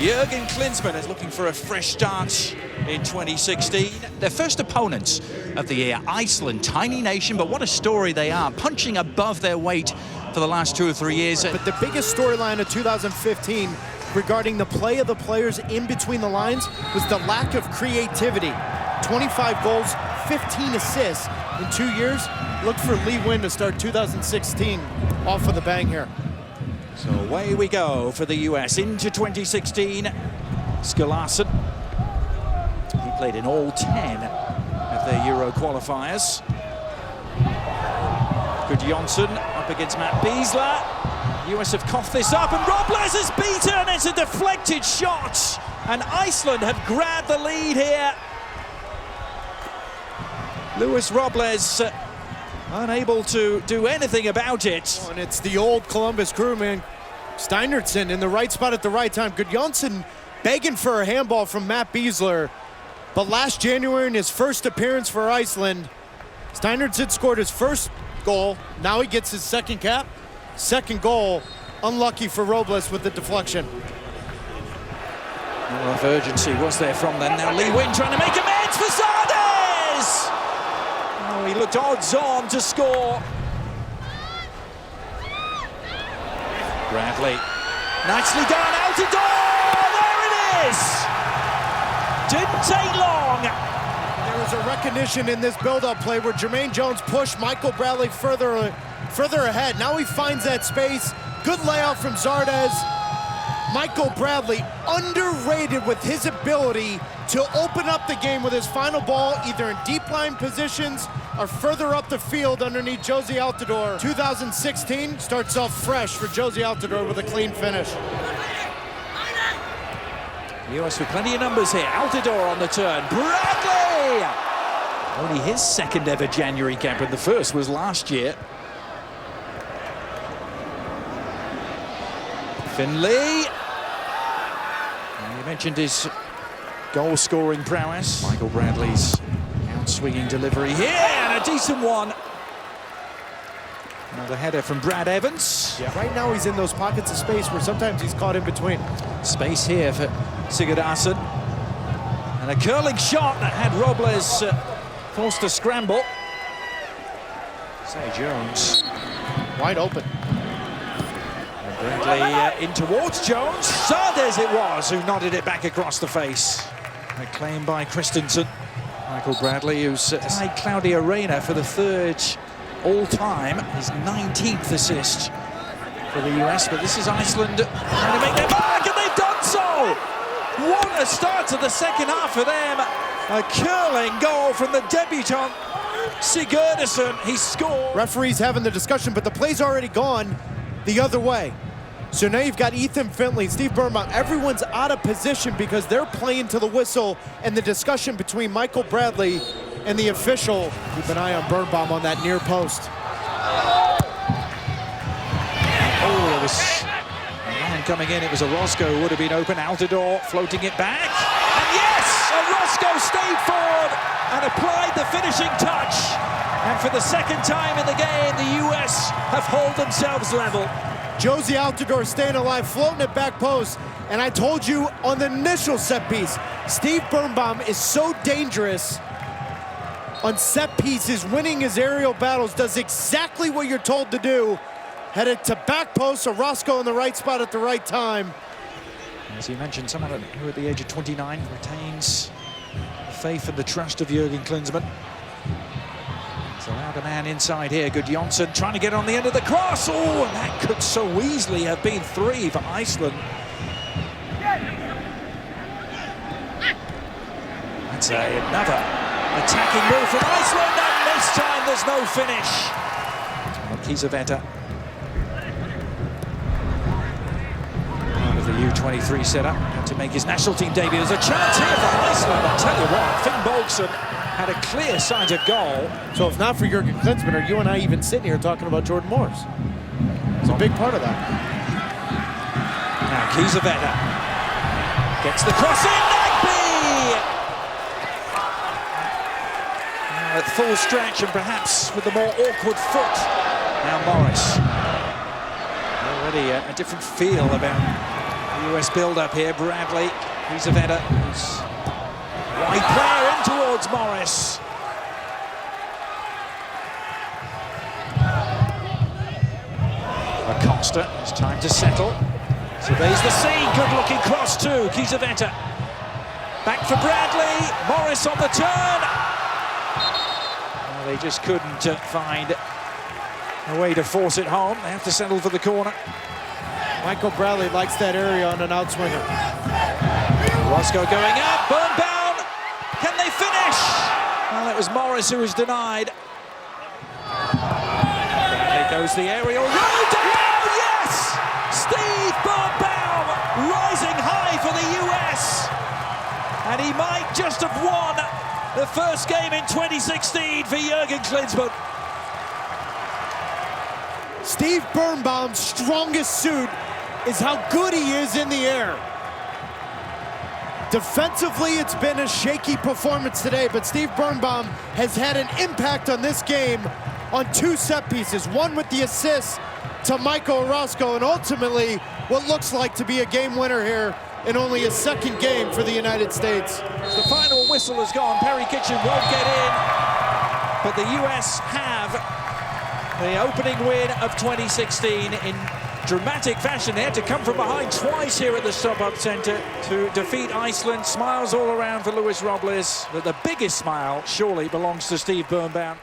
Jürgen Klinsmann is looking for a fresh start in 2016. Their first opponents of the year, Iceland, tiny nation, but what a story they are, punching above their weight for the last 2 or 3 years. But the biggest storyline of 2015 regarding the play of the players in between the lines was the lack of creativity. 25 goals, 15 assists in 2 years. Look for Lee Nguyen to start 2016 off with a bang here. So away we go for the US into 2016. Skulason, he played in all 10 of their Euro qualifiers. Gudjonsson up against Matt Beasler. US have coughed this up, and Robles is beaten. It's a deflected shot, and Iceland have grabbed the lead here. Luis Robles unable to do anything about it. And it's the old Columbus crew, man. Steinertsen in the right spot at the right time. Gudjonsson begging for a handball from Matt Beasler. But last January, in his first appearance for Iceland, Steinertsen scored his first goal. Now he gets his second cap. Second goal, unlucky for Robles with the deflection. Not enough urgency was there from them. Now Lee Nguyen trying to make amends for Zardes! Oh, he looked odds on to score. Bradley, nicely done, out the door! There it is! Didn't take long. There was a recognition in this build-up play where Jermaine Jones pushed Michael Bradley further ahead. Now he finds that space. Good layout from Zardes. Michael Bradley, underrated with his ability to open up the game with his final ball, either in deep line positions or further up the field underneath Jozy Altidore. 2016 starts off fresh for Jozy Altidore with a clean finish. US with plenty of numbers here. Altidore on the turn. Bradley! Only his second ever January cap, and the first was last year. Finley. And you mentioned his goal-scoring prowess. Michael Bradley's out-swinging delivery here, and a decent one. Another header from Brad Evans. Yeah. Right now he's in those pockets of space where sometimes he's caught in between. Space here for Sigurdarsson. And a curling shot that had Robles forced to scramble. Say Jones. Wide open. Bradley in towards Jones. Zardes it was who nodded it back across the face. A claim by Christensen. Michael Bradley, who's tied Claudio Reyna for the third all-time, his 19th assist for the US. But this is Iceland trying to make their mark, and they've done so! What a start to the second half for them. A curling goal from the debutant Sigurdarsson. He scored. Referees having the discussion, but the play's already gone the other way. So now you've got Ethan Finley, Steve Birnbaum. Everyone's out of position because they're playing to the whistle, and the discussion between Michael Bradley and the official. Keep an eye on Birnbaum on that near post. Oh, there was a man coming in. It was Orozco who would have been open. Altidore floating it back. And yes, Orozco stayed forward and applied the finishing touch. And for the second time in the game, the US have held themselves level. Jozy Altidore staying alive, floating at back post. And I told you on the initial set piece, Steve Birnbaum is so dangerous on set pieces, winning his aerial battles, does exactly what you're told to do. Headed to back post, Orozco in the right spot at the right time. As you mentioned, someone who at the age of 29 retains the faith and the trust of Jürgen Klinsmann. He's allowed a man inside here. Gudjonsson trying to get on the end of the cross. Oh, and that could so easily have been 3 for Iceland. That's another attacking move from Iceland, and this time there's no finish. Kiesewetter, part of the U23 setup, had to make his national team debut. There's a chance here for Iceland. I tell you what, Finn Bolgson had a clear sight of goal. So if not for Jürgen Klinsmann, are you and I even sitting here talking about Jordan Morris? It's a big part of that. Now Kiesewetter gets the cross in. At full stretch and perhaps with the more awkward foot. Now Morris. Already a different feel about US build-up here. Bradley, Kiesewetter, who's wide player in towards Morris. Acosta, it's time to settle. Surveys the sea, good-looking cross too. Kiesewetter. Back for Bradley, Morris on the turn. Well, they just couldn't find a way to force it home. They have to settle for the corner. Michael Bradley likes that area on an outswinger. Roscoe going up, Birnbaum. Can they finish? Well, it was Morris who was denied. There goes the aerial. Oh, yes! Steve Birnbaum rising high for the US. And he might just have won the first game in 2016 for Jurgen Klinsmann. Steve Birnbaum's strongest suit is how good he is in the air. Defensively, it's been a shaky performance today, but Steve Birnbaum has had an impact on this game on 2 set pieces. One with the assist to Michael Roscoe, and ultimately what looks like to be a game winner here in only a second game for the United States. The final whistle has gone. Perry Kitchen won't get in, but the US have the opening win of 2016 in dramatic fashion. They had to come from behind twice here at the StubHub Center to defeat Iceland. Smiles all around for Luis Robles, but the biggest smile surely belongs to Steve Birnbaum.